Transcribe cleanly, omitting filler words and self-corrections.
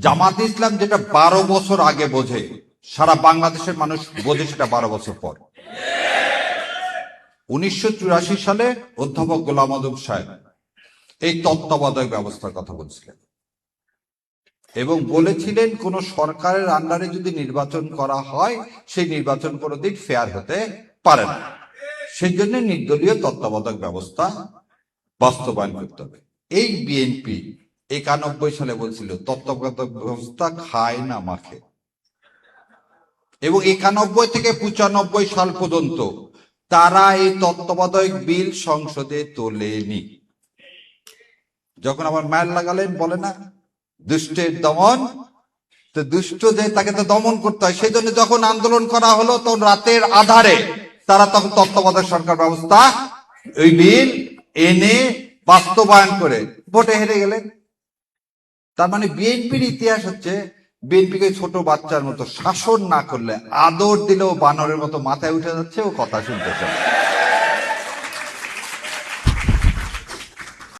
জামাত ইসলাম যেটা 12 বছর আগে বোঝে, সারা বাংলাদেশের মানুষ বোঝে সেটা 12 বছর পর। 1984 সালে অধ্যাপক গোলাম আযম সাহেব এই তত্ত্বাবধায়ক ব্যবস্থার কথা বলছিলেন এবং বলেছিলেন কোন সরকারের আন্ডারে যদি নির্বাচন করা হয় সেই নির্বাচন কোনোদিন ফেয়ার হতে পারে না, সেই জন্য নির্দলীয় তত্ত্বাবধায়ক ব্যবস্থা বাস্তবায়ন করতে হবে। এই বিএনপি 91 সালে বলছিল তত্ত্বাবধায়ক ব্যবস্থা খায় না মাখে, এবং 91 থেকে 95 সাল পর্যন্ত তারা এই তত্ত্বাবধায়ক বিল সংসদে তোলেনি। যখন আবার মায়ের লাগালেন, বলে না দুষ্টের দমন, তো দুষ্ট যে তাকে তো দমন করতে হয়, সেই জন্য যখন আন্দোলন করা হলো তখন রাতের আধারে তারা তখন তত্ত্বাবধায়ক সরকার ব্যবস্থা ওই বিল এনে বাস্তবায়ন করে ভোটে হেরে গেলেন। তার মানে বিএনপির ইতিহাস হচ্ছে, বিএনপিকে ছোট বাচ্চার মতো শাসন না করলে, আদর দিলেও বানরের মতো মাথায় উঠে যাচ্ছে, ও কথা শুনতে চায়।